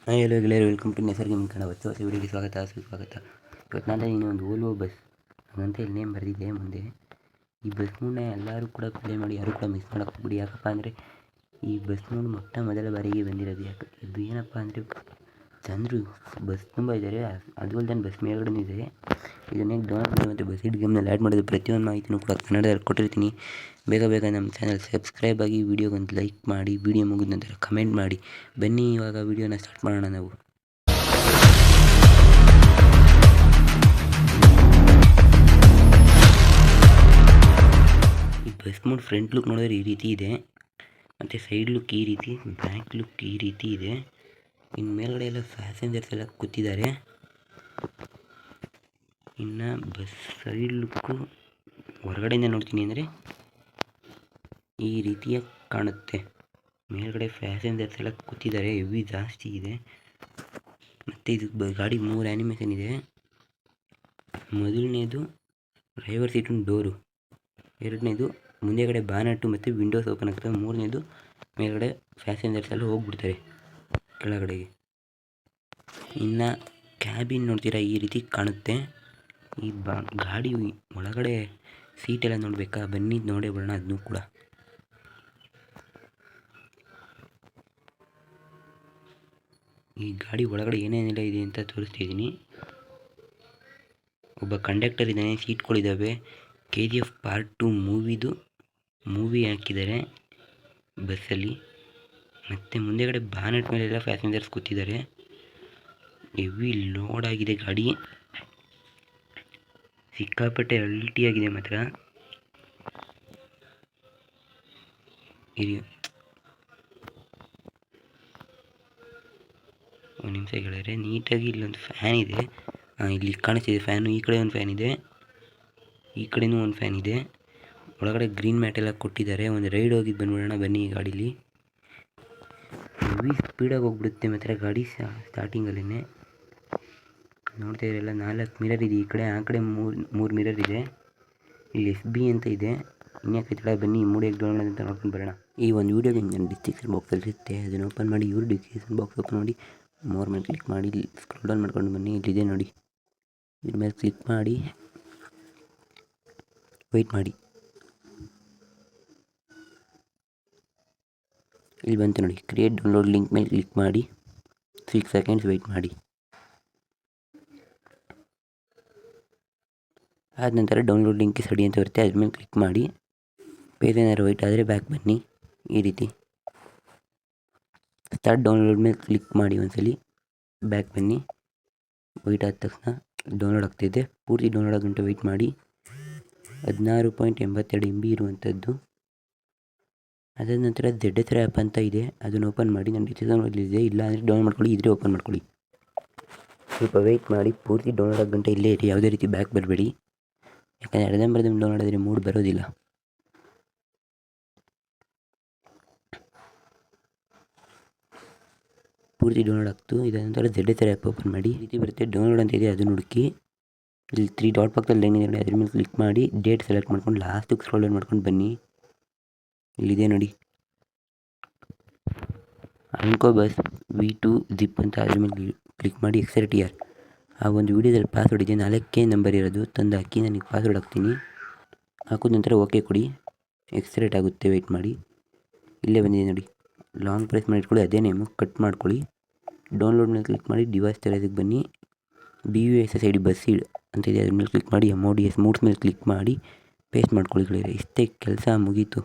Hi hello ಗೆಳೆಯರು, welcome to ನೇಸರ್ gaming Kannada. ಹೊಸ ವಿಡಿಯೋಗೆ ಸುಸ್ವಾಗತ. ಇವತ್ತು ನಾನು ಇನ್ನೊಂದು ಓಲ್ವೋ ಬಸ್ ಹಾಗಂತ ಇಲ್ಲಿ ನೇಮ್ ಬರೆದಿದ್ದೆ ಮುಂದೆ. ಈ ಬಸ್ ಮೂಡನ್ನ ಎಲ್ಲರೂ ಕೂಡ ಪ್ಲೇ ಮಾಡಿ, ಯಾರು ಕೂಡ ಮಿಸ್ ಮಾಡೋಕೆ ಹೋಗ್ಬಿಡಿ. ಯಾಕಪ್ಪ ಅಂದರೆ ಈ ಬಸ್ ಮೂಡ್ ಮೊದಲ ಬಾರಿಗೆ ಬಂದಿರೋದು. ಇದು ಏನಪ್ಪ ಅಂದರೆ ಜನರು ಬಸ್ ತುಂಬ ಇದ್ದಾರೆ, ಅದು ಅಲ್ಲದೆ ಬಸ್ ಮೇಲ್ಗಡೆ ಇದೆ. ಇದನ್ನೇ ಡೌನ್ಲೋಡ್ ಮತ್ತು ಬಸ್ ಗೇಮ್ನಲ್ಲಿ ಆ್ಯಡ್ ಮಾಡೋದು ಪ್ರತಿಯೊಂದು ಮಾಹಿತಿನೂ ಕೂಡ ಕನ್ನಡದಲ್ಲಿ ಕೊಟ್ಟಿರ್ತೀನಿ. ಬೇಗ ನಮ್ಮ ಚಾನಲ್ ಸಬ್ಸ್ಕ್ರೈಬ್ ಆಗಿ, ವಿಡಿಯೋಗೊಂದು ಲೈಕ್ ಮಾಡಿ, ವಿಡಿಯೋ ಮುಗಿದ ನಂತರ ಕಮೆಂಟ್ ಮಾಡಿ. ಬನ್ನಿ ಇವಾಗ ವಿಡಿಯೋನ ಸ್ಟಾರ್ಟ್ ಮಾಡೋಣ. ನಾವು ಈ ಬಸ್ ಮೋಡ್ ಫ್ರಂಟ್ ಲುಕ್ ನೋಡಿದ್ರೆ ಈ ರೀತಿ ಇದೆ, ಮತ್ತು ಸೈಡ್ ಲುಕ್ ಈ ರೀತಿ, ಬ್ಯಾಕ್ ಲುಕ್ ಈ ರೀತಿ ಇದೆ. ಇನ್ನು ಮೇಲ್ಗಡೆ ಎಲ್ಲ ಪ್ಯಾಸೆಂಜರ್ಸ್ ಎಲ್ಲ ಕೂತಿದ್ದಾರೆ. ಇನ್ನು ಬಸ್ ಸೈಡ್ ಲುಕ್ಕು ಹೊರಗಡೆಯಿಂದ ನೋಡ್ತೀನಿ ಅಂದರೆ ಈ ರೀತಿಯ ಕಾಣುತ್ತೆ. ಮೇಲ್ಗಡೆ ಪ್ಯಾಸೆಂಜರ್ಸ್ ಎಲ್ಲ ಕೂತಿದ್ದಾರೆ, ಹೆವಿ ಜಾಸ್ತಿ ಇದೆ. ಮತ್ತು ಇದು ಗಾಡಿ 3 ಆ್ಯನಿಮೇಷನ್ ಇದೆ. ಮೊದಲನೇದು ಡ್ರೈವರ್ ಸೀಟಿನ ಡೋರು, ಎರಡನೇದು ಮುಂದೆಗಡೆ ಬಾನೆಟ್ಟು ಮತ್ತು ವಿಂಡೋಸ್ ಓಪನ್ ಆಗ್ತವೆ, ಮೂರನೇದು ಮೇಲ್ಗಡೆ ಪ್ಯಾಸೆಂಜರ್ಸ್ ಎಲ್ಲ ಹೋಗ್ಬಿಡ್ತಾರೆ ಕೆಳಗಡೆಗೆ. ಇನ್ನು ಕ್ಯಾಬಿನ್ ನೋಡ್ತೀರಾ ಈ ರೀತಿ ಕಾಣುತ್ತೆ. ಈ ಗಾಡಿ ಒಳಗಡೆ ಸೀಟೆಲ್ಲ ನೋಡಬೇಕಾ? ಬನ್ನಿ ನೋಡೇ ಬಿಡೋಣ ಅದನ್ನೂ ಕೂಡ. ಈ ಗಾಡಿ ಒಳಗಡೆ ಏನೇನೆಲ್ಲ ಇದೆ ಅಂತ ತೋರಿಸ್ತಿದ್ದೀನಿ. ಒಬ್ಬ ಕಂಡಕ್ಟರ್ ಇದ್ದಾನೆ, ಸೀಟ್ಗಳಿದ್ದಾವೆ. KGF ಪಾರ್ಟ್ 2 ಮೂವಿ ಹಾಕಿದ್ದಾರೆ ಬಸ್ಸಲ್ಲಿ. ಮತ್ತು ಮುಂದೆಗಡೆ ಬಾನೆಟ್ ಮೇಲೆಲ್ಲ ಪ್ಯಾಸೆಂಜರ್ಸ್ ಕೂತಿದ್ದಾರೆ. ಹೆವಿ ಲೋಡ್ ಆಗಿದೆ ಗಾಡಿ, ಸಿಕ್ಕಾಪಟ್ಟೆ ಅಲ್ಟಿಯಾಗಿದೆ ಮಾತ್ರ. ಒಂದು ನಿಮಿಷ ಗೆಳೆಯರೆ, ನೀಟಾಗಿ ಇಲ್ಲೊಂದು ಫ್ಯಾನ್ ಇದೆ, ಇಲ್ಲಿ ಕಾಣಿಸ್ತಿದೆ ಫ್ಯಾನು. ಈ ಕಡೆ ಒಂದು ಫ್ಯಾನ್ ಇದೆ, ಈ ಕಡೆನೂ ಒಂದು ಫ್ಯಾನ್ ಇದೆ. ಒಳಗಡೆ ಗ್ರೀನ್ ಮ್ಯಾಟ್ ಎಲ್ಲ ಕೊಟ್ಟಿದ್ದಾರೆ. ಒಂದು ರೈಡ್ ಹೋಗಿದ್ದು ಬಂದ್ಬಿಡೋಣ ಬನ್ನಿ. ಈ ಗಾಡೀಲಿ ಹೆವಿ ಸ್ಪೀಡಾಗಿ ಹೋಗ್ಬಿಡುತ್ತೆ ಮಾತ್ರ ಗಾಡಿ ಸ್ಟಾರ್ಟಿಂಗಲ್ಲೇ. ನೋಡ್ತಾ ಇದ್ರೆಲ್ಲ 4 ಮಿರರ್ ಇದೆ ಈ ಕಡೆ, ಆ ಕಡೆ 3 ಮಿರರ್ ಇದೆ. ಇಲ್ಲಿ SB ಅಂತ ಇದೆ. ಇನ್ಯಾಕೆ ತಡ, ಬನ್ನಿ ಮೂಡಿಯಾಗಿ ಡೌನ್ಲೋಡ್ ಅಂತ ನೋಡ್ಕೊಂಡು ಬರೋಣ. ಈ ಒಂದು ವೀಡಿಯೋಗೆ ನನ್ನ ಡಿಸ್ಕ್ರಿಪ್ಷನ್ ಬಾಕ್ಸಲ್ಲಿ ಇರುತ್ತೆ, ಅದನ್ನು ಓಪನ್ ಮಾಡಿ. ಇವರು ಡಿಸ್ಕ್ರಿಪ್ಷನ್ ಬಾಕ್ಸ್ ಓಪನ್ ಮಾಡಿ, ಮೋರ್ ಮೇಲೆ ಕ್ಲಿಕ್ ಮಾಡಿ, ಸ್ಕ್ರೋಲ್ ಡೌನ್ ಮಾಡ್ಕೊಂಡು ಬನ್ನಿ. ಇಲ್ಲಿದೆ ನೋಡಿ, ಇದ್ರ ಮೇಲೆ ಕ್ಲಿಕ್ ಮಾಡಿ ವೆಯ್ಟ್ ಮಾಡಿ. ಇಲ್ಲಿ ಬಂತು ನೋಡಿ, ಕ್ರಿಯೇಟ್ ಡೌನ್ಲೋಡ್ ಲಿಂಕ್ ಮೇಲೆ ಕ್ಲಿಕ್ ಮಾಡಿ 6 ಸೆಕೆಂಡ್ಸ್ ವೆಯ್ಟ್ ಮಾಡಿ. ಆದ ನಂತರ ಡೌನ್ಲೋಡ್ ಲಿಂಕ್ ಸ್ಟಡಿ ಅಂತ ಬರುತ್ತೆ, ಅದ್ರ ಮೇಲೆ ಕ್ಲಿಕ್ ಮಾಡಿ. ಪೇಜ್ ಏನಾದ್ರು ವೆಯ್ಟ್ ಆದರೆ ಬ್ಯಾಕ್ ಬನ್ನಿ. ಈ ರೀತಿ ಸ್ಟಾರ್ಟ್ ಡೌನ್ಲೋಡ್ ಮೇಲೆ ಕ್ಲಿಕ್ ಮಾಡಿ, ಒಂದ್ಸಲಿ ಬ್ಯಾಕ್ ಬನ್ನಿ. ವೆಯ್ಟ್ ಆದ ತಕ್ಷಣ ಡೌನ್ಲೋಡ್ ಆಗ್ತಿದೆ. ಪೂರ್ತಿ ಡೌನ್ಲೋಡ್ ಆಗೋ ಗಂಟೆ ವೆಯ್ಟ್ ಮಾಡಿ. 16.82 MB ಇರುವಂಥದ್ದು. ಅದಾದ ನಂತರ ZS ಆ್ಯಪ್ ಅಂತ ಇದೆ, ಅದನ್ನು ಓಪನ್ ಮಾಡಿ. ನನ್ನ ಡಿಸ್ಕ್ರಿಪ್ಷನ್ನಲ್ಲಿ ಇಲ್ಲ ಅಂದರೆ ಡೌನ್ಲೋಡ್ ಮಾಡ್ಕೊಳ್ಳಿ, ಇದ್ರೆ ಓಪನ್ ಮಾಡ್ಕೊಳ್ಳಿ. ಸ್ವಲ್ಪ ವೆಯ್ಟ್ ಮಾಡಿ, ಪೂರ್ತಿ ಡೌನ್ಲೋಡ್ ಆಗೋ ಗಂಟೆ ಇಲ್ಲೇ ಇರಿ, ಯಾವುದೇ ರೀತಿ ಬ್ಯಾಕ್ ಬರಬೇಡಿ. ಯಾಕಂದರೆ ಅರ್ಧಂಬರ್ಧ ಡೌನ್ಲೋಡ್ ಆದರೆ ಮೂಡ್ ಬರೋದಿಲ್ಲ. ಪೂರ್ತಿ ಡೌನ್ಲೋಡ್ ಆಗ್ತು. ಇದಾದ ನಂತರ ZS ಆ್ಯಪ್ ಓಪನ್ ಮಾಡಿ. ಈ ರೀತಿ ಬರುತ್ತೆ, ಡೌನ್ಲೋಡ್ ಅಂತ ಇದೆ, ಅದನ್ನು ಹುಡುಕಿ. ಇಲ್ಲಿ 3 ಡಾಟ್ ಪಕ್ಕದಲ್ಲಿ ಲೈನ್ ಇದೆ, ಅದ್ರ ಮೇಲೆ ಕ್ಲಿಕ್ ಮಾಡಿ ಡೇಟ್ ಸೆಲೆಕ್ಟ್ ಮಾಡ್ಕೊಂಡು ಲಾಸ್ಟಿಗೆ ಸ್ಕ್ರೋಲ್ ಡೌನ್ ಮಾಡ್ಕೊಂಡು ಬನ್ನಿ. ಇಲ್ಲಿದೆ ನೋಡಿ, ಅನ್ಕೋ ಬಸ್ V2 ಜಿಪ್ ಅಂತ, ಅದ್ರ ಮೇಲೆ ಕ್ಲಿಕ್ ಮಾಡಿ XRTR. ಆ ಒಂದು ವೀಡಿಯೋದಲ್ಲಿ ಪಾಸ್ವರ್ಡ್ ಇದೆ, 4 ನಂಬರ್ ಇರೋದು, ತಂದು ಹಾಕಿ. ನನಗೆ ಪಾಸ್ವರ್ಡ್ ಹಾಕ್ತೀನಿ. ಹಾಕಿದ ನಂತರ ಓಕೆ ಕೊಡಿ, ಎಕ್ಸ್ಟ್ರೇಟ್ ಆಗುತ್ತೆ. ವೆಯ್ಟ್ ಮಾಡಿ, ಇಲ್ಲೇ ಬಂದಿದೆ ನೋಡಿ, ಲಾಂಗ್ ಪ್ರೆಸ್ ಮಾಡಿ ಇಟ್ಕೊಳ್ಳಿ, ಅದೇ ನೇಮು ಕಟ್ ಮಾಡ್ಕೊಳ್ಳಿ. ಡೌನ್ಲೋಡ್ ಮೇಲೆ ಕ್ಲಿಕ್ ಮಾಡಿ ಡಿವೈಸ್ ತೆರೆದಕ್ಕೆ ಬನ್ನಿ. BUSSID ಬಸ್ ಸೀಡ್ ಅಂತ ಇದೆ, ಅದ್ರ ಮೇಲೆ ಕ್ಲಿಕ್ ಮಾಡಿ. MODS ಮೂಡ್ಸ್ ಮೇಲೆ ಕ್ಲಿಕ್ ಮಾಡಿ ಪೇಸ್ಟ್ ಮಾಡ್ಕೊಳ್ಳಿ. ಇಷ್ಟೇ, ಕೆಲಸ ಮುಗೀತು.